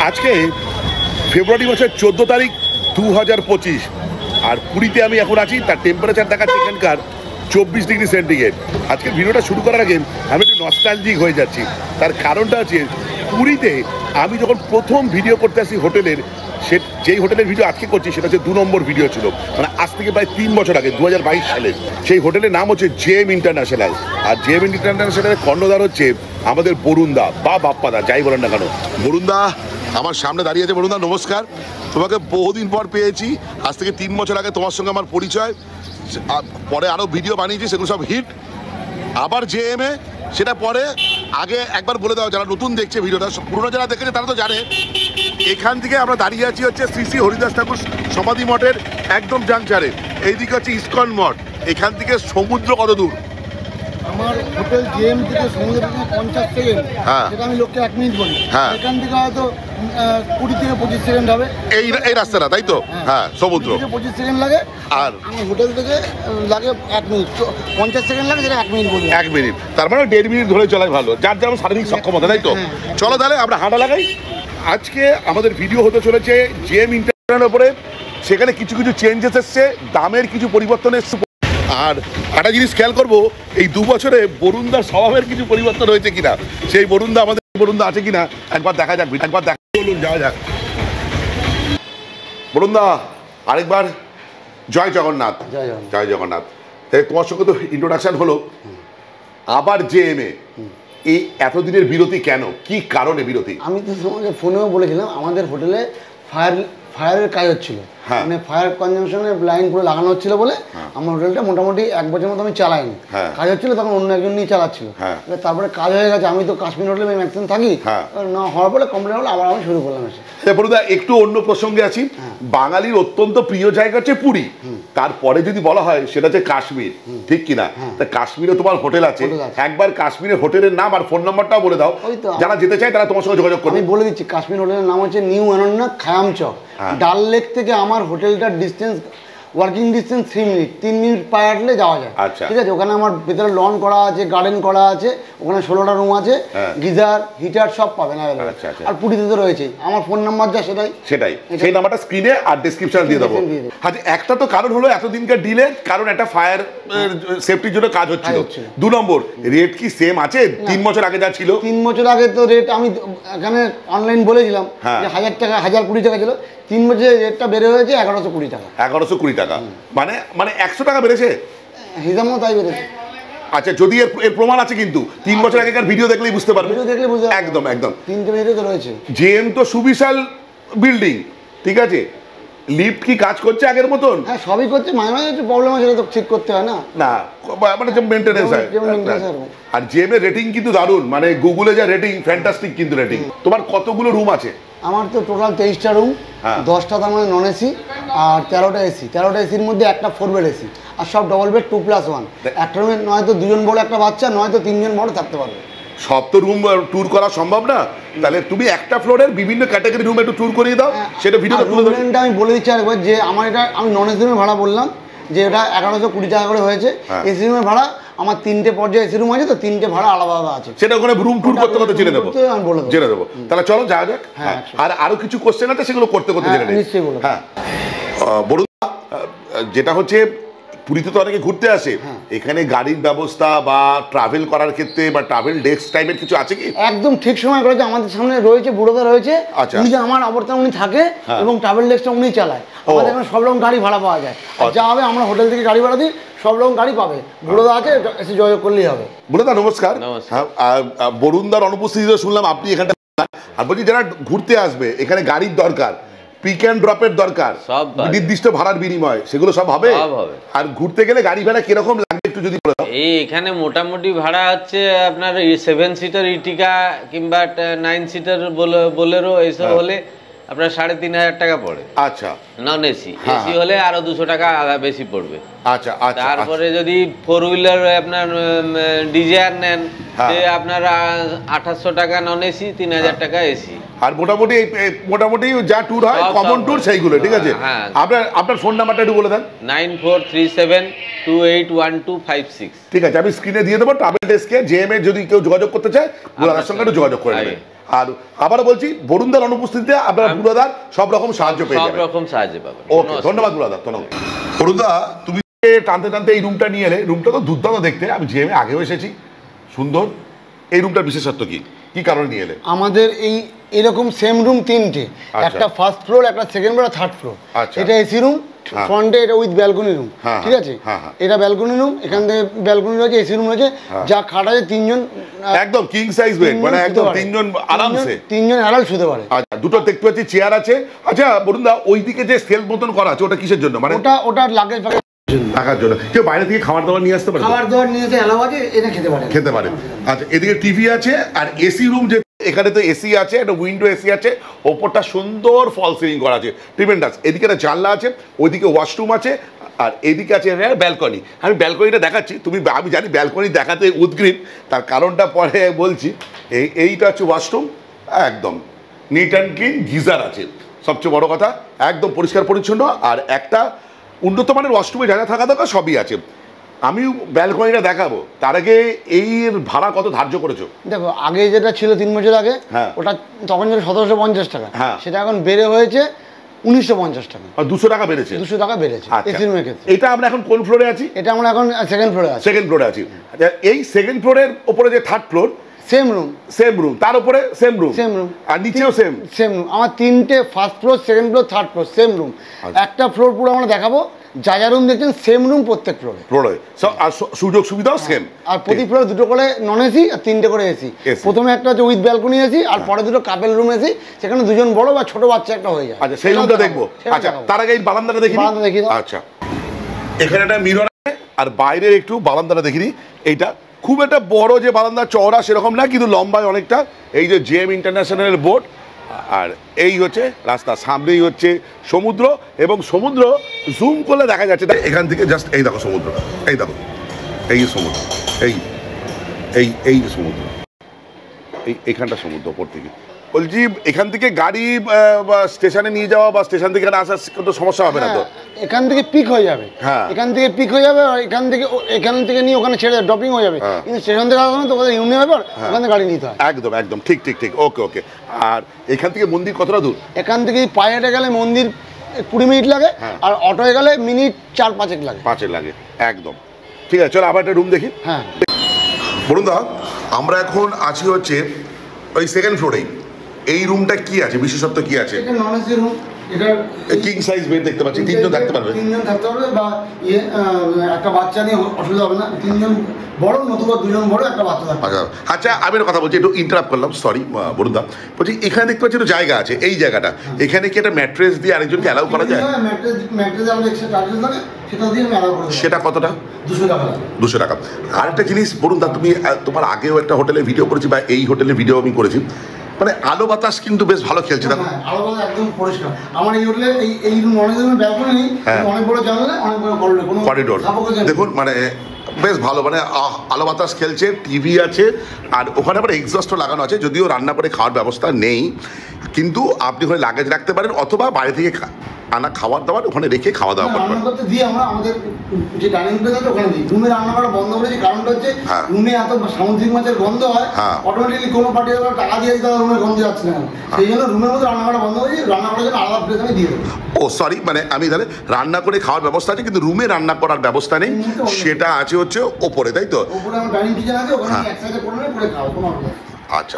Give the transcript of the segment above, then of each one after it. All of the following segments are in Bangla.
আজকে ফেব্রুয়ারি মাসের 14 তারিখ 2025 আর পুরীতে আমি এখন আছি। তার টেম্পারেচার দেখাচ্ছে এখানকার 24 ডিগ্রি সেন্টিগ্রেড। আজকে ভিডিওটা শুরু করার আগে আমি একটু নস্টালজিক হয়ে যাচ্ছি। তার কারণটা আছে পুরীতে আমি যখন প্রথম ভিডিও করতে আসি হোটেলের, যেই হোটেলের ভিডিও আজকে করছি সেটা হচ্ছে 2 নম্বর ভিডিও ছিল, মানে আজ থেকে প্রায় 3 বছর আগে 2022 সালে। সেই হোটেলের নাম হচ্ছে জেএম ইন্টারন্যাশনাল। আর জেএম ইন্টারন্যাশনালের কর্ণধার হচ্ছে আমাদের বরুণদা বা বাপ্পাদা, যাই বলেন না কেন। বরুণদা আমার সামনে দাঁড়িয়ে আছে। বরুণদা নমস্কার, তোমাকে বহুদিন পর পেয়েছি। আজ থেকে 3 বছর আগে তোমার সঙ্গে আমার পরিচয়, পরে আরও ভিডিও বানিয়েছি, সেগুলো সব হিট। আবার জেএমএ সেটা পরে আগে একবার বলে দাও, যারা নতুন দেখছে ভিডিওটা, পুরোনো যারা দেখেছে তারা তো জানে। এখান থেকে আমরা দাঁড়িয়ে আছি হচ্ছে শ্রী শ্রী হরিদাস ঠাকুর সমাধি মঠের একদম জাংচারে। এইদিকে হচ্ছে ইস্কন মঠ। এখান থেকে সমুদ্র কত দূর? আমার হোটেল জেএম থেকে সমুদ্র 50 সেকেন্ড, হ্যাঁ, সেটা আমি লোককে 1 মিনিট বলি। হ্যাঁ, এখান থেকে হয়তো 20 থেকে 25 সেকেন্ড হবে এই রাস্তাটা, তাই তো? হ্যাঁ, সমুদ্র 25 সেকেন্ড লাগে। আর আমার হোটেল থেকে লাগে 1 মিনিট, 50 সেকেন্ড লাগে, যেটা 1 মিনিট বলি। 1 মিনিট, তার মানে 1.5 মিনিট ধরে চলাই ভালো, যার যেমন শারীরিক সক্ষমতা, তাই তো? চলো তাহলে আমরা হাঁটা লাগাই। আজকে আমাদের ভিডিও হতে চলেছে জেএম ইন্টারন্যাশনালের উপরে। সেখানে কিছু কিছু চেঞ্জেস এসছে, দামের কিছু পরিবর্তন এসছে। আর একটা জিনিস খেয়াল করবো, এই 2 বছরে বরুণদার স্বভাবের কিছু পরিবর্তন হয়েছে কিনা, সেই বরুণদা আমাদের বরুণদা আছে কিনা একবার দেখা যাক, একবার দেখা বলুন, যাওয়া যাক। বরুণদা আরেকবার জয় জগন্নাথ। জয় জগন্নাথ। তাই তোমার সঙ্গে তো ইন্ট্রোডাকশন হলো। আবার জেএমএ এই এতদিনের বিরতি কেন, কি কারণে বিরতি? আমি তো তোমাকে ফোনেও বলেছিলাম, আমাদের হোটেলে ফায়ারের কাজ হচ্ছিল, মানে ফায়ার কনজামশনের লাইন পুরো লাগানো হচ্ছিল বলে আমার হোটেলটা মোটামুটি 1 বছর মতো আমি চালাইনি। কাজ হচ্ছিল, তখন অন্য একজন নিয়ে চালাচ্ছিল। তারপরে কাজ হয়ে গেছে, আমি তো কাশ্মীর হোটেলে ম্যাক্সিমাম থাকি, না হওয়ার পরে কমপ্লেন হলো, আবার আমি শুরু করলাম এসে। বরুণদা একটু অন্য প্রসঙ্গে আছি। বাঙালির অত্যন্ত প্রিয় জায়গা হচ্ছে পুরী, তারপরে যদি বলা হয় সেটা হচ্ছে কাশ্মীর, ঠিক কিনা? তা কাশ্মীরে তোমার হোটেল আছে, একবার কাশ্মীরের হোটেলের নাম আর ফোন নাম্বারটাও বলে দাও, যারা যেতে চায় তারা তোমার সঙ্গে যোগাযোগ করবে। আমি বলে দিচ্ছি, কাশ্মীর হোটেলের নাম হচ্ছে নিউ অনন্যা খায়াম চক। ডাল লেক থেকে আমার হোটেলটার ডিস্টেন্স, ওয়ার্কিং ডিস্টেন্স 3 মিনিট, 3 মিনিট পায়ে হাঁটলে যাওয়া যায়। ঠিক আছে, ওখানে আমার ভেতরে লন করা আছে, গার্ডেন করা আছে, ওখানে 16টা রুম আছে, গিজার হিটার সব পাবেন। আর পুরীতে তো রয়েছেই, আমার ফোন নাম্বার যা সেটাই সেই নাম্বারটা স্ক্রিনে আর ডেসক্রিপশনে দিয়ে দেবো। আচ্ছা, একটা তো কারণ হলো এতদিনকার ডিলে, কারণ একটা ফায়ার সেফটির জন্য কাজ হচ্ছিল। 2 নম্বর, রেট কি সেম আছে 3 বছর আগে যা ছিল? 3 বছর আগে তো রেট আমি এখানে অনলাইন বলেছিলাম যে 1000 টাকা, 1020 টাকা ছিল। 3 বছরে রেটটা বেড়ে হয়েছে 1120 টাকা। 1120 টাকা, মানে 100 টাকা বেড়েছে, হিসাব মতো তাই বেড়েছে। আচ্ছা, যদি এর প্রমাণ আছে, কিন্তু 3 বছর আগেকার ভিডিও দেখলেই বুঝতে পারবে। একদম একদম 3টে ভিডিও তো রয়েছে। জেএম তো সুবিশাল বিল্ডিং, ঠিক আছে, লিফট কি কাজ করছে আগের মতন? হ্যাঁ, সবই করছে, মাঝে মাঝে একটু প্রবলেম আছে, তো ঠিক করতে হয় না, মানে যে মেইনটেনেন্স হয়। আর জেএম এর রেটিং কিন্তু দারুণ, মানে গুগলে যা রেটিং, ফ্যান্টাস্টিক কিন্তু রেটিং। তোমার কতগুলো রুম আছে? আমার তো টোটাল 23টা রুম, 10টা তার মানে নন এসি আর 13টা এসি। 13টা এসির মধ্যে একটা 4 বেড এসি, আর সব ডবল বেড 2+1। একটা রুমে নয়তো 2জন বড় একটা বাচ্চা, নয়তো 3জন বড় থাকতে পারবে। সব তো রুম ট্যুর করা সম্ভব না, তাহলে তুমি একটা ফ্লোরের বিভিন্ন ক্যাটাগরি রুম একটু ট্যুর করিয়ে দাও, সেটা ভিডিওটা তুলে দাও। আমি বলে দিচ্ছি আরেকবার যে আমার এটা, আমি নন এসি রুমের ভাড়া বললাম যে এটা 1120 টাকা করে হয়েছে। এসি রুমের ভাড়া আমার 3টে পর্যায়ে এসি রুম আছে, তো 3টে ভাড়া আলাদা আলাদা আছে, সেটা ওখানে রুম ট্যুর করতে করতে জেনে দেবো, আমি বলে জেনে দেবো। তাহলে চলো যাওয়া যাক। আর আরো কিছু কোশ্চেন আছে, সেগুলো করতে করতে জেনে নেই। নিশ্চয়ই বলবো। হ্যাঁ, বরুণদা, যেটা হচ্ছে পুরীতে তো অনেকে ঘুরতে আসে, এখানে গাড়ির ব্যবস্থা বা ট্রাভেল করার ক্ষেত্রে বা ট্রাভেল ডেস্ক টাইপের কিছু আছে কি? একদম ঠিক সময় করেছে, আমাদের সামনে রয়েছে, বুড়োদা রয়েছে, উনি যে আমার অবর্তমানে উনি থাকে এবং ট্রাভেল ডেস্কটা উনি চালায়। আমাদের এখানে সব রকম গাড়ি ভাড়া পাওয়া যায়, যা হবে আমরা হোটেল থেকে গাড়ি ভাড়া দিই, সব রকম গাড়ি পাবে। বুড়োদা আছে, এসে যোগাযোগ করলেই হবে। বুড়োদা নমস্কার। বরুণদার অনুপস্থিতিতে শুনলাম আপনি এখানটা, আর বলছি যারা ঘুরতে আসবে এখানে গাড়ির দরকার, পিক অ্যান্ড ড্রপের দরকার, নির্দিষ্ট ভাড়ার বিনিময়, সেগুলো সব হবে? আর ঘুরতে গেলে গাড়ি ভাড়া কিরকম লাগবে একটু যদি বলে দাও। এখানে মোটামুটি ভাড়া হচ্ছে আপনার 7 সিটার ইটিকা কিংবা 9 সিটার বোলেরো এইসব হলে আপনার 3500 টাকা পড়ে। আচ্ছা, নন এসি। এসি হলে আরো 200 টাকা বেশি পড়বে। আচ্ছা, তারপরে যদি 4 হুইলার আপনার ডিজায়ার নেন, আপনার 2800 টাকা নন এসি, 3000 টাকা এসি। আর মোটামুটি যা ট্যুর হয় কমন ট্যুর সেইগুলো, ঠিক আছে। আপনার ফোন নাম্বারটা একটু বলে দেন। 9437281256। ঠিক আছে, আমি স্ক্রিনে দিয়ে দেবো। ট্রাভেল ডেস্কে জেএম এর যদি কেউ যোগাযোগ করতে চায়, ওনার সঙ্গে একটু যোগাযোগ করে নেবেন। আর আবারও বলছি বরুণদার অনুপস্থিতিতে আপনারা বুড়াদার সব রকম সাহায্য পেয়ে যাবেন, সব রকম সাহায্য পাবেন। ওকে, ধন্যবাদ বুড়াদা, ধন্যবাদ। বরুণদা তুমি টানতে টানতে এই রুমটা নিয়ে এলে, রুমটা তো দুর্দান্ত দেখতে, আমি জিএমে আগেও এসেছি, সুন্দর। এই রুমটার বিশেষত্ব কি, কি কারণে নিয়ে এলে? আমাদের এই এরকম সেম রুম তিনটে, একটা ফার্স্ট ফ্লোর, একটা সেকেন্ড ফ্লোর, থার্ড ফ্লোর। এটা এসি রুম, ফ্রন্টে এটা উইথ ব্যালকনি রুম, ঠিক আছে? এটা ব্যালকনি রুম, এখান থেকে ব্যালকনি রয়েছে, এসি রুম রয়েছে, যা খাট আছে তিনজন, একদম কিং সাইজ বেড, মানে একদম তিনজন আরামসে, তিনজন আড়াল শুতে পারে। আচ্ছা, দুটো দেখতে পাচ্ছি চেয়ার আছে। আচ্ছা বরুণদা, ওইদিকে যে সেলফ মতন করা আছে ওটা কিসের জন্য? মানে ওটা লাগেজ রাখার জন্য। কেউ বাইরে থেকে খাবার দাবার নিয়ে আসতে পারে? খাবার দাবার নিয়ে এসে এলাও আছে, এটা খেতে পারে। আচ্ছা, এদিকে টিভি আছে, আর এসি রুম, যে এখানে তো এসি আছে, একটা উইন্ডো এসি আছে, ওপরটা সুন্দর ফল সিলিং করা আছে, ট্রিমেন্ডাস। এদিকে একটা জানলা আছে, ওইদিকে ওয়াশরুম আছে, আর এদিকে আছে ব্যালকনি। আমি ব্যালকনিটা দেখাচ্ছি, আমি জানি ব্যালকনি দেখাতে উদ্গ্রীব, তার কারণটা পরে বলছি। এইটা হচ্ছে ওয়াশরুম, একদম নিট অ্যান্ড ক্লিন, গিজার আছে, সবচেয়ে বড় কথা, একদম পরিষ্কার পরিচ্ছন্ন, আর একটা উন্নত মানের ওয়াশরুমে যা যা থাকা দরকার সবই আছে। আমি ব্যালকনিটা দেখাবো, তার আগে এর ভাড়া কত ধার্য করেছো? দেখো, আগে যেটা ছিল 3 বছর আগে, ওটা তখন ছিল 1750 টাকা, সেটা এখন বেড়ে হয়েছে 1950 টাকা, 200 টাকা বেড়েছে, 200 টাকা বেড়েছে এসি রুমের ক্ষেত্রে। এটা আমরা এখন কোন ফ্লোরে আছি? এটা আমরা এখন সেকেন্ড ফ্লোরে আছি। সেকেন্ড ফ্লোরে আছি। আচ্ছা, এই সেকেন্ড ফ্লোরের উপরে যে থার্ড ফ্লোর, সেম রুম, তার উপরে সেম রুম, আর নিচেও সেম রুম। আমার তিনটে, first floor, second floor, third floor, same room. একটা ফ্লোর পুরো আমরা দেখাবো, যা যা রুম দেখছেন সেম রুম প্রত্যেক ফ্লোরে, আর সুযোগ সুবিধাও সেম। আর প্রতি ফ্লোরে দুটো করে নন এসি আর তিনটে করে এসি। প্রথমে একটা হচ্ছে উইথ ব্যালকনি এসি, আর পরে দুটো কাপেল রুম এসি, সেখানে দুজন বড় বা ছোট বাচ্চা একটা হয়ে যায়। আচ্ছা, সেই রুমটা দেখবো। আচ্ছা, তার আগে এই বারান্দাটা দেখি। আচ্ছা, এখানে একটা মিরর আছে, আর বাইরের একটু বারান্দাটা দেখিনি। এইটা খুব একটা বড় যে বারান্দা, চওড়া সেরকম না, কিন্তু লম্বায় অনেকটা। এই যে জেএম ইন্টারন্যাশনাল বোর্ড, আর এই হচ্ছে রাস্তা, সামনেই হচ্ছে সমুদ্র, এবং সমুদ্র জুম করলে দেখা যাচ্ছে এখান থেকে জাস্ট এই দেখো সমুদ্র, এই দেখো এই সমুদ্র, এই সমুদ্র, এইখানটা সমুদ্র ওপর থেকে। বলছি এখান থেকে গাড়ি স্টেশনে নিয়ে যাওয়া বা স্টেশন থেকে এখানে আসার কোনো সমস্যা হবে না তো? এখান থেকে পিক হয়ে যাবে, এখান থেকে পিক হয়ে যাবে, আর এখান থেকে নিয়ে ওখানে ছেড়ে ড্রপিং হয়ে যাবে, কিন্তু স্টেশন থেকে আসবে না তো, ওখানে ইউনিয়ন ব্যাপার, ওখানে গাড়ি নিতে হয়। একদম ঠিক, ওকে। আর এখান থেকে মন্দির কতটা দূর? এখান থেকে পায়ে হেঁটে গেলে মন্দির 20 মিনিট লাগে, আর অটোয় গেলে মিনিট 4-5 লাগে। একদম ঠিক আছে, চলো আবার একটা রুম দেখি। বরুণদা, আমরা এখন আছি হচ্ছে ওই সেকেন্ড ফ্লোরেই। এই রুমটা কি আছে, বিশেষত্ব কি আছে? এটা নন এসি রুম, এটা কিং সাইজ বেড দেখতে পাচ্ছি, তিনজন থাকতে পারবে, বা একটা বাচ্চা নিয়ে অসুবিধা হবে না, তিনজন বড় নতুবা দুজন বড়, একটা বাচ্চা থাকবে। আচ্ছা, আমি একটা কথা বলছি, একটু ইন্টারাপ্ট করলাম, সরি বরুণদা। বলছি এখানে দেখতে পাচ্ছি একটু জায়গা আছে, এই জায়গাটা এখানে কি একটা ম্যাট্রেস দিয়ে আরেকজনকে অ্যালাউ করা যায়? ম্যাট্রেস আমাদের এক্সট্রা চার্জেস লাগে, সেটা দিয়ে আমি অ্যালাউ করে দেব। সেটা কতটা? 200 টাকা লাগে। 200 টাকা। আরেকটা জিনিস বরুণদা, তুমি তোমার আগেও একটা হোটেলে ভিডিও করেছি, বা এই হোটেলে ভিডিও আমি করেছি, মানে আলো বাতাস কিন্তু বেশ ভালো খেলছে। দেখো আলো বাতাস একদম পরিষ্কার। আমার এই হোটেলে এই রুম অনেক ব্যালকনি নেই, অনেক বড় জানলা, অনেক বড় করিডোর, দেখুন মানে বেশ ভালো, মানে আলো বাতাস খেলছে, টিভি আছে, আর ওখানে আবার এক্সস্টও লাগানো আছে। যদিও রান্না করে খাওয়ার ব্যবস্থা নেই, কিন্তু আপনি ওখানে লাগেজ রাখতে পারেন, অথবা বাইরে থেকে আনা খাবার দাবার ওখানে রেখে খাওয়া দাওয়া করতে পারেন। আমরা আমাদের যে ডাইনিং প্লেস আছে ওখানে দিই। রুমে রান্না করা বন্ধ করেছি, কারণটা হচ্ছে রুমে এত সামুদ্রিক মাছের গন্ধ হয়, অটোমেটিকলি কোনো পার্টি টাকা দিয়ে দিতে রুমের গন্ধ যাচ্ছে না, সেই জন্য রুমের মধ্যে রান্না করা বন্ধ করেছি। রান্না করার জন্য আলাদা প্লেস আমি দিয়ে দেবো। ও সরি, মানে আমি তাহলে রান্না করে খাওয়ার ব্যবস্থা আছে, কিন্তু রুমে রান্না করার ব্যবস্থা নেই, সেটা আছে হচ্ছে ওপরে, তাই তো? ওপরে আমার ডাইনিং কিচেন আছে, ওখানে একসাথে করে খাও, কোনো অসুবিধা নেই। আচ্ছা,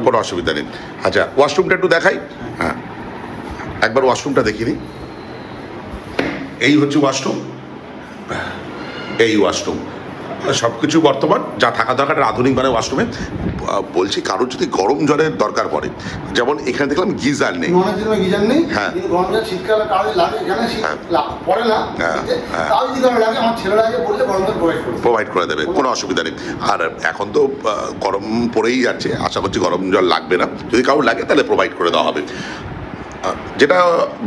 কোনো অসুবিধা নেই। আচ্ছা, ওয়াশরুমটা একটু দেখাই। হ্যাঁ, একবার ওয়াশরুমটা দেখিয়ে দিই। এই হচ্ছে ওয়াশরুম, এই ওয়াশরুম সব কিছু বর্তমান যা থাকা দরকার আধুনিক মানে ওয়াশরুমে। বলছি কারোর যদি গরম জলের দরকার পড়ে, যেমন এখানে দেখলাম গিজার নেই, হ্যাঁ প্রোভাইড করে দেবে, কোনো অসুবিধা নেই। আর এখন তো গরম পড়েই যাচ্ছে, আশা করছি গরম জল লাগবে না, যদি কারোর লাগে তাহলে প্রোভাইড করে দেওয়া হবে। যেটা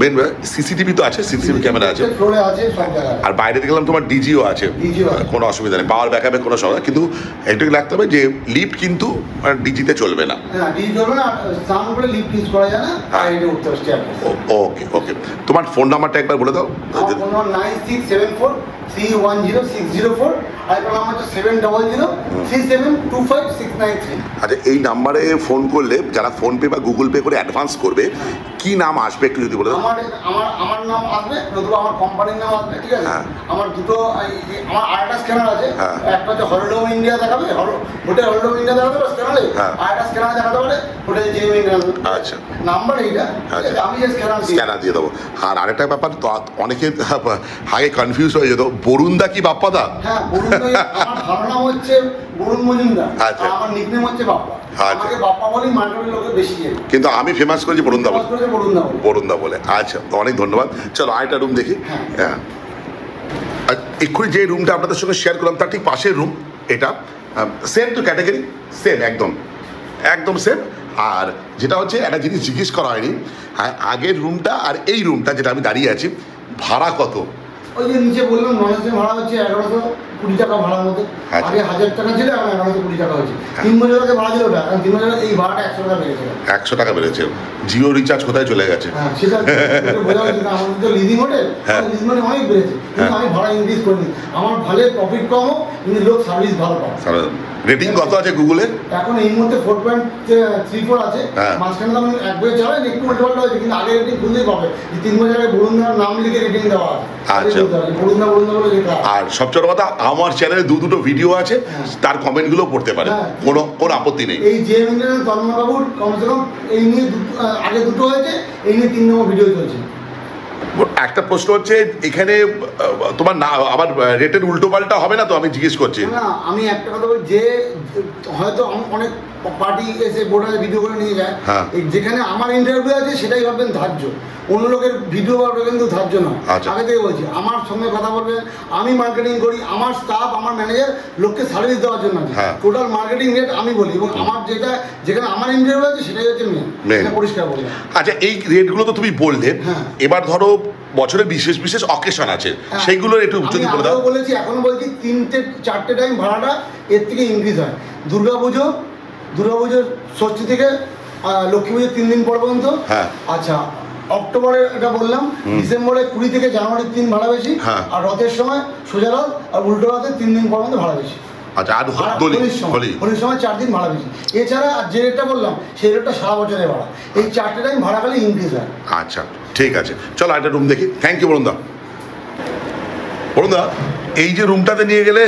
মেন সিসিটিভি তো আছে, সিসিটিভি ক্যামেরা আছে, ফ্লোরে আছে সব জায়গায়। আর বাইরে দেখলাম তোমার ডিজিও আছে, কোনো অসুবিধা নেই, পাওয়ার ব্যাকআপে কোনো সমস্যা, কিন্তু এটুকু রাখতে হবে যে লিফট কিন্তু ডিজিতে চলবে না। হ্যাঁ, ডিজি চলবে না, স্নান করে লিফট ইউজ করা যায় না, আর এটা উঠতে হবে স্টেয়ার। ওকে ওকে, তোমার ফোন নাম্বারটা একবার বলে দাও। আমার ফোন নাম্বার 9674310604, আর একটা নাম্বার হচ্ছে 7030372569 আচ্ছা, এই নাম্বারে ফোন করলে যারা ফোনপে বা গুগল পে করে অ্যাডভান্স করবে, কি নাম আসবে একটু যদি বলে দাও। আমার নাম আসবে, নতুবা আমার কোম্পানির নাম আসবে, ঠিক আছে? আমার দুটো, আমার আরেকটা স্ক্যানার আছে, একটা হচ্ছে হলিডোম ইন্ডিয়া দেখাবে, হোটেল হলিডোম ইন্ডিয়া দেখাবে স্ক্যানারে, আরেকটা স্ক্যানার দেখাতে পারে হোটেল জিএম ইন্ডিয়া। আচ্ছা, নাম্বার এইটা, আমি যে স্ক্যানার দিয়ে দেবো। আর আরেকটা ব্যাপার তো, অনেকে আগে কনফিউজ হয়ে যেত, বরুণদা কি বাপ্পাদা? হ্যাঁ, বরুণদা। আমার ভালো নাম হচ্ছে বরুণ মজুমদার, আমার নিকনেম হচ্ছে বাপ্পা। আমাকে বাপ্পা বলেই মার্কেটের লোকে বেশি চেনে, কিন্তু আমি ফেমাস করেছি বরুণদা বলে। বরুণদা বলে। আচ্ছা, অনেক ধন্যবাদ। চলো আরেকটা রুম দেখি। হ্যাঁ, এক্ষুনি যে রুমটা আপনাদের সঙ্গে শেয়ার করলাম তার ঠিক পাশের রুম এটা। সেম তো ক্যাটাগরি, সেম একদম সেম। আর যেটা হচ্ছে একটা জিনিস জিজ্ঞেস করা হয়নি, আগের রুমটা আর এই রুমটা যেটা আমি দাঁড়িয়ে আছি, ভাড়া কত? ওই যে নিচে বললাম, নলেজের ভাড়া হচ্ছে 1120 টাকা ভাড়ার মধ্যে। আগে 1000 টাকা ছিল, এখন 1120 টাকা হচ্ছে। 3 বছর আগে ভাড়া ছিল ওটা, এখন 3 বছর এই ভাড়াটা 100 টাকা বেড়েছে। 100 টাকা বেড়েছে। জিও রিচার্জ কোথায় চলে গেছে? সেটা বোঝা উচিত। আমাদের তো লিজিং হোটেল, লিজিং হোটেল অনেক বেড়েছে, কিন্তু আমি ভাড়া ইনক্রিজ করিনি। আমার ভালো প্রফিট কম, কিন্তু লোক সার্ভিস ভালো পায়। রেটিং কত আছে গুগলে? এখন এই মুহূর্তে 4.34 আছে। মাঝখানে তো আমি এক বছর চালাই, একটু উল্টোপাল্টা হয়েছে, কিন্তু আগে রেটিং খুঁজেই পাবে যে 3 বছর আগে বরুণদার নাম লিখে রেটিং দেওয়া আছে। আচ্ছা, বরুণদা বলে লেখা। আর সবচেয়ে কথা, আমার চ্যানেলে দুটো ভিডিও আছে, তার কমেন্টগুলো পড়তে পারে, কোনো আপত্তি নেই। এই যে তন্ময় বাবুর কমসে কম এই নিয়ে আগে দুটো হয়েছে, এই নিয়ে 3 নম্বর ভিডিও চলছে। একটা প্রশ্ন হচ্ছে, এখানে তোমার না আবার রেটের উল্টো পাল্টা হবে না তো? আমি জিজ্ঞেস করছি না, আমি একটা কথা বলি, যে হয়তো অনেক পার্টি এসে বোর্ডারে ভিডিও করে নিয়ে যায়, যেখানে আমার ইন্টারভিউ আছে সেটাই ভাববেন ধার্য, অন্য লোকের ভিডিও পাবে কিন্তু ধার্য না। আগে থেকে বলছি, আমার সঙ্গে কথা বলবে, আমি মার্কেটিং করি, আমার স্টাফ, আমার ম্যানেজার লোককে সার্ভিস দেওয়ার জন্য আছে। টোটাল মার্কেটিং রেট আমি বলি, এবং আমার যেখানে আমার ইন্টারভিউ আছে সেটাই হচ্ছে মেন, পরিষ্কার বলি। আচ্ছা, এই রেটগুলো তো তুমি বললে, এবার ধরো বছরে বিশেষ বিশেষ অকেশন আছে, সেইগুলো একটু যদি বলে দাও। বলেছি, এখনো বলছি, 3-4টে টাইম ভাড়াটা এর থেকে ইনক্রিজ হয়। দুর্গাপুজো ষষ্ঠী থেকে লক্ষ্মী পুজোর 3 দিন পর পর্যন্ত। আচ্ছা, অক্টোবরে এটা বললাম, ডিসেম্বরে 20 থেকে জানুয়ারির 3 ভাড়া বেশি, আর রথের সময় সোজা রথ আর উল্টো রথে 3 দিন পর পর্যন্ত ভাড়া বেশি। আচ্ছা, আর হোলির সময় 4 দিন ভাড়া বেশি। এছাড়া যে রেটটা বললাম সেই রেটটা সারা বছরের ভাড়া। এই 4টে টাইম ভাড়া খালি ইনক্রিজ হয়। আচ্ছা, ঠিক আছে, চলো একটা রুম দেখি। থ্যাংক ইউ বরুণদা। এই যে রুমটাতে নিয়ে গেলে,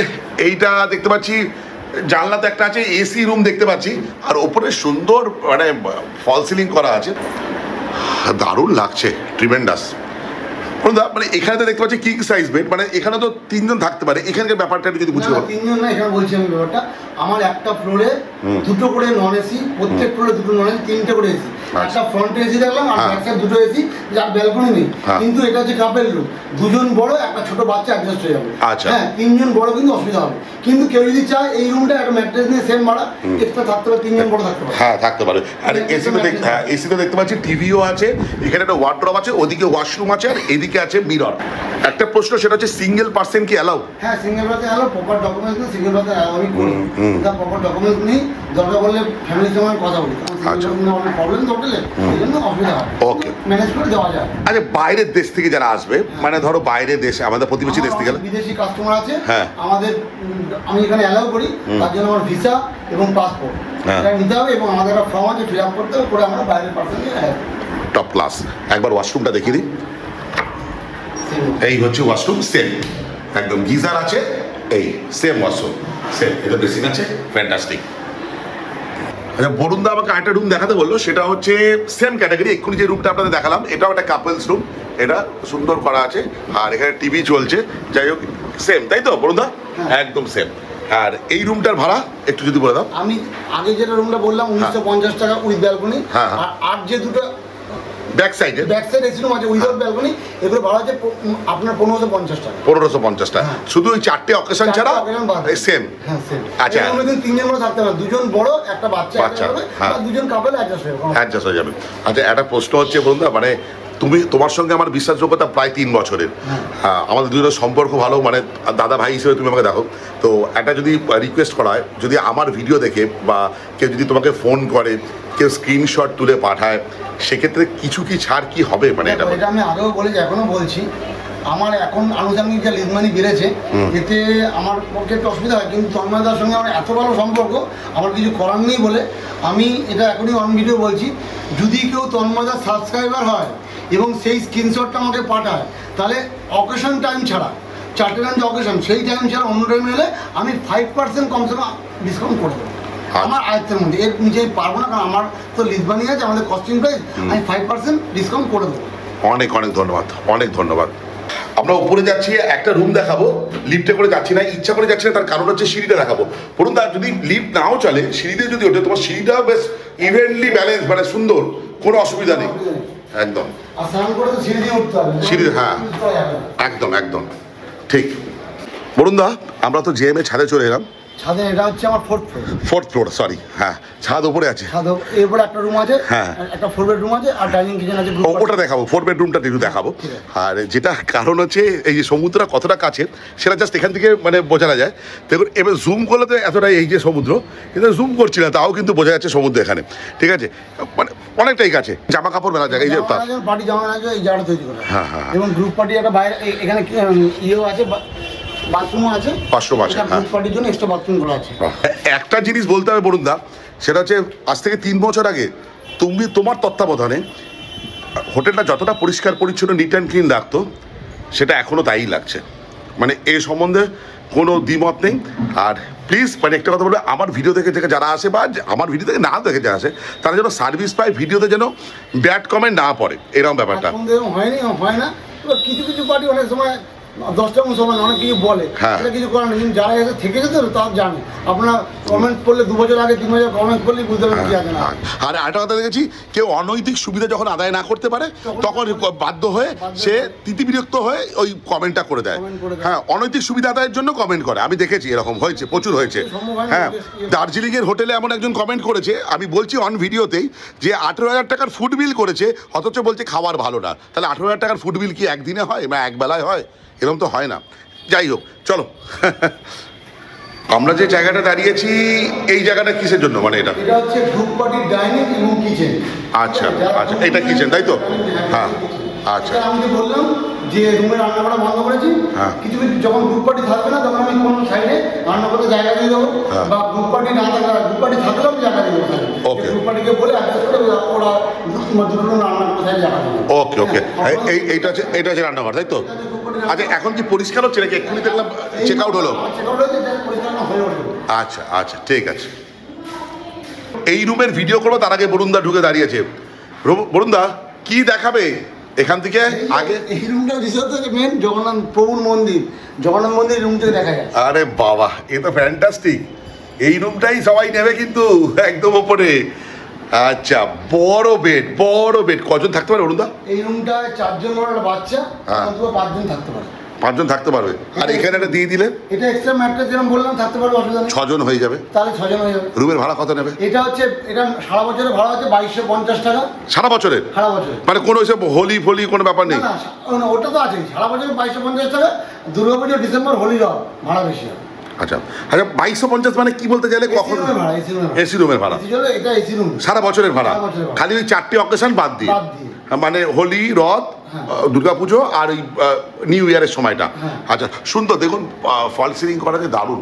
এইটা দেখতে পাচ্ছি জানলাতে একটা আছে, এসি রুম দেখতে পাচ্ছি, আর ওপরে সুন্দর মানে ফল সিলিং করা আছে, দারুণ লাগছে, ট্রিমেন্ডাস। মানে এখানে তো দেখতে পাচ্ছি কিং সাইজ বেড, মানে এখানে তো 3 জন থাকতে পারে, এখানকার ব্যাপারটা যদি বুঝতে পারো। 3 জন না, এখানে বলছি আমি ব্যাপারটা, আমার একটা ফ্লোরে 2টো করে নন এসি, প্রত্যেক ফ্লোরে 2টো নন এসি, 3টে করে এসি, একটা ফ্রন্ট এসি দেখলাম, আর ব্যাক সাইড 2টো এসি, যার ব্যালকনি নেই, কিন্তু এটা হচ্ছে কাপেল রুম, 2 জন বড়, একটা ছোট বাচ্চা অ্যাডজাস্ট হয়ে যাবে। হ্যাঁ, 3 জন বড় কিন্তু অসুবিধা হবে, কিন্তু কেউ যদি চায় এই রুমটা একটা ম্যাট্রেস নিয়ে সেম ভাড়া এক্সট্রা থাকতে পারে, 3 জন বড় থাকতে পারে। হ্যাঁ, থাকতে পারে। আর এসিতে দেখতে পাচ্ছি টিভিও আছে, এখানে একটা ওয়ার্ডরোব আছে, ওদিকে ওয়াশরুম আছে, আর এদিকে আছে মিরর। একটা প্রশ্ন, সেটা হচ্ছে সিঙ্গেল পার্সন কি অ্যালাউ? হ্যাঁ, single person allow, proper documents নেই, সিঙ্গেল পার্সন অ্যালাউ আমি করি। তার প্রপার ডকুমেন্টস নেই, দরকার বললে ফ্যামিলির সঙ্গে কথা বলি, অনেক প্রবলেম তো হোটেলে, এই জন্য অসুবিধা হয়। ওকে, ম্যানেজ করে দেওয়া যায়। আচ্ছা, বাইরের দেশ থেকে যারা আসবে, মানে ধরো বাইরের দেশে, আমাদের প্রতিবেশী দেশ থেকে বিদেশি কাস্টমার আছে, আমাদের আমি এখানে অ্যালাউ করি, তার জন্য আমার ভিসা এবং পাসপোর্ট এটা নিতে হবে, এবং আমাদের একটা ফর্ম আছে ফিল আপ করতে হবে, করে আমরা বাইরের পার্সনকে টপ ক্লাস। একবার ওয়াশরুমটা দেখিয়ে দিই। এই হচ্ছে ওয়াশরুম, সেম একদম গিজার আছে, এই সেম ওয়াশরুম, সেম এটা বেসিন আছে, ফ্যান্টাস্টিক। আচ্ছা, বরুণদা আমাকে আরেকটা রুম দেখাতে বললো, সেটা হচ্ছে সেম ক্যাটাগরি, এক্ষুনি যে রুমটা আপনাদের দেখালাম, এটাও একটা কাপলস রুম, এটা সুন্দর করা আছে, আর এখানে টিভি চলছে, যাই হোক সেম, তাই তো বরুণদা? একদম সেম। আর এই রুমটার ভাড়া একটু যদি বলে দাও। আমি আগে যেটা রুমটা বললাম 1950 টাকা উইথ ব্যালকনি, আর যে দুটো ব্যাক সাইডে এসি রুম আছে উইদাউট ব্যালকনি, এগুলো ভাড়া আছে আপনার 1550 টাকা। 1550 টাকা, শুধু ওই 4টে অকেশন ছাড়া সেম? হ্যাঁ সেম। আচ্ছা, তিনজন করে থাকতে পারে, দুজন বড় একটা বাচ্চা আর দুজন কাপল অ্যাডজাস্ট হয়ে যাবে। আচ্ছা, একটা প্রশ্ন হচ্ছে বন্ধুরা, মানে তোমার সঙ্গে আমার বিশ্বাসযোগ্যতা প্রায় 3 বছরের, আমাদের দুজনের সম্পর্ক ভালো, মানে দাদা ভাই হিসেবে তুমি আমাকে দেখো। তো একটা যদি রিকোয়েস্ট করা হয়, যদি আমার ভিডিও দেখে বা কেউ যদি তোমাকে ফোন করে, কেউ স্ক্রিনশট তুলে পাঠায়, সেক্ষেত্রে কিছু কি ছাড় কি হবে? মানে এটা আমি আগেও বলেছি, এখনো বলছি, আমার এখন আনুষঙ্গিক যে লিজ মানি বেড়েছে, এতে আমার পক্ষে একটু অসুবিধা হয়, কিন্তু তন্ময়দার সঙ্গে আমার এত ভালো সম্পর্ক, আমার কিছু করার নেই বলে আমি এটা এখনই অন ভিডিও বলছি, যদি কেউ তন্ময়দার সাবস্ক্রাইবার হয় এবং সেই স্ক্রিনশটটা আমাকে পাঠায়, তাহলে অকেশন টাইম ছাড়া, 4টে টাইম যে অকেশন, সেই টাইম ছাড়া অন্য টাইমে এলে আমি 5% কমসে কম ডিসকাউন্ট করে দেবো আমার আয়ত্তের মধ্যে। এর নিচে পারবো না, কারণ আমার তো লিস্ট বানিয়ে আছে, আমাদের কস্টিং প্রাইস, আমি 5% ডিসকাউন্ট করে দেবো। অনেক অনেক ধন্যবাদ, অনেক ধন্যবাদ। আমরা উপরে যাচ্ছি, একটা রুম দেখাবো, লিফটে করে যাচ্ছি না, ইচ্ছা করে যাচ্ছি না, তার কারণ হচ্ছে সিঁড়িটা দেখাবো। বলুন দা, যদি লিফট নাও চলে, সিঁড়িতে যদি ওঠে, তোমার সিঁড়িটাও বেশ ইভেন্টলি ব্যালেন্স, মানে সুন্দর, কোনো অসুবিধা নেই একদম। সিঁড়ি, হ্যাঁ একদম একদম ঠিক। বলুন দা, আমরা তো জেএমএ ছাদে চলে এলাম। ছাদে এটা হচ্ছে আমার 4th ফ্লোর, সরি, হ্যাঁ ছাদ উপরে আছে। ছাদ এরপরে একটা রুম আছে, হ্যাঁ একটা 4 বেডরুম আছে, আর ডাইনিং কিচেন আছে। ওটা দেখাবো, 4 বেডরুমটা একটু দেখাবো। আর যেটা কারণ হচ্ছে এই যে সমুদ্রটা কতটা কাছে, সেটা জাস্ট এখান থেকে মানে বোঝা যায়। দেখুন, এবার জুম করলে তো এতটাই এই যে সমুদ্র, কিন্তু জুম করছি না, তাও কিন্তু বোঝা যাচ্ছে সমুদ্র এখানে, ঠিক আছে, মানে অনেকটাই কাছে। জামা কাপড় মেলা জায়গা, এই যে পার্টি জামা আছে, এই জায়গাটা তৈরি করা। হ্যাঁ হ্যাঁ, এবং গ্রুপ পার্টি একটা বাইরে এখানে ইয়েও আছে, বাথরুমও আছে, ওয়াশরুম আছে, গ্রুপ পার্টির জন্য এক্সট্রা বাথরুম করা আছে। একটা জিনিস বলতে হবে বরুণ দা, সেটা হচ্ছে আজ থেকে 3 বছর আগে তোমার তত্ত্বাবধানে হোটেলটা যতটা পরিষ্কার পরিচ্ছন্ন, নিট অ্যান্ড ক্লিন রাখতো, সেটা এখনও তাই লাগছে। মানে এ সম্বন্ধে কোনো দ্বিমত নেই। আর প্লিজ, মানে একটা কথা বলবো, আমার ভিডিও দেখে যারা আসে, বা আমার ভিডিও থেকে না দেখে যারা আসে, তারা যেন সার্ভিস পায়, ভিডিওতে যেন ব্যাড কমেন্ট না পড়ে, এরকম ব্যাপারটা হয়নি, হয় না। কিছু কিছু পার্টি অনেক সময় 10টা মুসলমান অনেক কিছু বলে, সেটা কিছু করার নেই, কিন্তু যারা এসে থেকেছে তো তারা জানে। আপনার কমেন্ট করলে 2 বছর আগে 3 বছর কমেন্ট করলে বুঝতে পারবেন কি আছে না। আর একটা কথা দেখেছি, কেউ অনৈতিক সুবিধা যখন আদায় না করতে পারে, তখন বাধ্য হয়ে সে তিতিবিরক্ত হয়ে ওই কমেন্টটা করে দেয়। হ্যাঁ, অনৈতিক সুবিধা আদায়ের জন্য কমেন্ট করে, আমি দেখেছি, এরকম হয়েছে, প্রচুর হয়েছে। হ্যাঁ, দার্জিলিংয়ের হোটেলে এমন একজন কমেন্ট করেছে, আমি বলছি অন ভিডিওতেই, যে 18,000 টাকার ফুড বিল করেছে, অথচ বলছে খাবার ভালো না। তাহলে 18,000 টাকার ফুড বিল কি একদিনে হয় বা একবেলায় হয়? এরকম তো হয় না। যাই হোক, চলো। আমরা যে জায়গাটা দাঁড়িয়েছি, এই জায়গাটা কিসের জন্য? মানে এটা হচ্ছে গ্রুপ পার্টি ডাইনিং এবং কিচেন। আচ্ছা আচ্ছা, এটা কিচেন, তাই তো? হ্যাঁ আচ্ছা, আমি যে বললাম যে রুমে রান্না করা বন্ধ করেছি, কিছু কিছু যখন গ্রুপ পার্টি থাকবে না, তখন আমি কোনো সাইডে রান্না করতে জায়গা দিয়ে দেবো, বা গ্রুপ পার্টি না থাকলে, গ্রুপ পার্টি থাকলেও আমি জায়গা দিয়ে দেবো। ওকে, গ্রুপ পার্টিকে বলে অ্যাডজাস্ট করে ওরা দুটো রান্না করতে জায়গা দেবে। ওকে ওকে, এইটা হচ্ছে রান্নাঘর, তাই তো? আচ্ছা, এখন কি পরিষ্কার হচ্ছে নাকি? এক্ষুনি দেখলাম চেক আউট হলো। আচ্ছা আচ্ছা, ঠিক আছে। এই রুমের ভিডিও করবো, তার আগে বরুণ দা ঢুকে দাঁড়িয়েছে। বরুণ দা, কি দেখাবে এখান থেকে আগে? এই রুমটা বিশেষত মেন জগন্নাথ প্রভুর মন্দির, জগন্নাথ মন্দির রুম থেকে দেখা যায়। আরে বাবা, এ তো ফ্যান্টাস্টিক। এই রুমটাই সবাই নেবে কিন্তু, একদম ওপরে। আচ্ছা, বড় বেড। কজন থাকতে পারে বরুণ দা? এই রুমটায় 4 জন বড় বাচ্চা, 5 জন থাকতে পারে। 5 জন থাকতে পারবে। আর এখানে একটা দিয়ে দিলে, এটা এক্সট্রা ম্যাট্রেস যেরকম বললাম থাকতে পারবে, অসুবিধা নেই। 6 জন হয়ে যাবে, তাহলে 6 জন হয়ে যাবে। রুমের ভাড়া কত নেবে? এটা সারা বছরের ভাড়া হচ্ছে 2250 টাকা। সারা বছরের? সারা বছরের, মানে কোনো ওইসব হোলি ফলি কোনো ব্যাপার নেই? না, ওটা তো আছেই। সারা বছর 2250 টাকা। দুর্গাপুজো, ডিসেম্বর, হোলি রথ ভাড়া বেশি হয়। আচ্ছা আচ্ছা, 2250 মানে কি বলতে গেলে কখন? এসি রুমের ভাড়া, এটা এসি রুম, সারা বছরের ভাড়া, খালি ওই 4টে অকেশন বাদ দিয়ে, মানে হোলি, রথ, দুর্গাপুজো আর ওই নিউ ইয়ারের সময়টা। আচ্ছা, সুন্দর। দেখুন, ফল সিলিং করা যে দারুণ,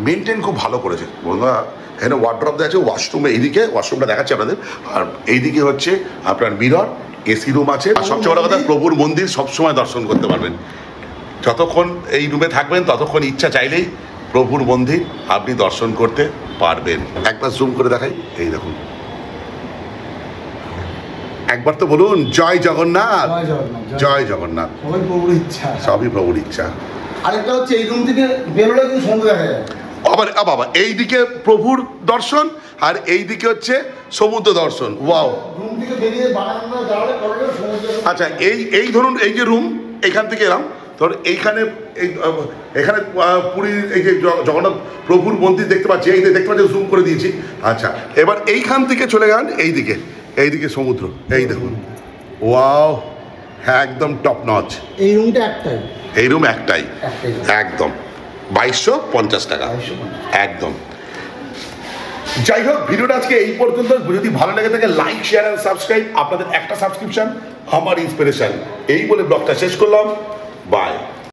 মেনটেন খুব ভালো করেছে বন্ধুরা। এখানে ওয়ার্ড্রপ দেওয়া আছে, ওয়াশরুমে এইদিকে, ওয়াশরুমটা দেখাচ্ছি আপনাদের, আর এইদিকে হচ্ছে আপনার মিরর, এসি রুম আছে। আর সবচেয়ে বড় কথা, প্রভুর মন্দির সবসময় দর্শন করতে পারবেন। যতক্ষণ এই রুমে থাকবেন, ততক্ষণ ইচ্ছা চাইলেই প্রভুর মন্দির আপনি দর্শন করতে পারবেন। একবার জুম করে দেখাই, এই দেখুন, একবার তো বলুন জয় জগন্নাথ। জয় জগন্নাথ। সবই প্রভুর ইচ্ছা। সবই প্রভুর ইচ্ছা। আরেকটা হচ্ছে, এই রুম থেকে বেরোলে কিন্তু সমুদ্র দেখা যায়। আবার বাবা এইদিকে প্রভুর দর্শন আর এইদিকে হচ্ছে সমুদ্র দর্শন। ওয়াও। আচ্ছা এই ধরুন এই যে রুম, এইখান থেকে এলাম, ধর এইখানে এখানে পুরীর এই যে জগন্নাথ প্রভুর মন্দির দেখতে পাচ্ছি, এই দেখতে পাচ্ছি, জুম করে দিয়েছি। আচ্ছা এবার এইখান থেকে চলে গেলেন এইদিকে সমুদ্র, এই দেখুন। ওয়াও, হ্যাঁ একদম টপ নচ। এই রুমটা একটাই, এই রুম একটাই একদম 2250 টাকা একদম। যাই হোক, ভিডিওটা আজকে এই পর্যন্ত। যদি ভালো লেগে থাকে লাইক, শেয়ার অ্যান্ড সাবস্ক্রাইব। আপনাদের একটা সাবস্ক্রিপশন আমার ইন্সপিরেশন। এই বলে ব্লগটা শেষ করলাম। বাই।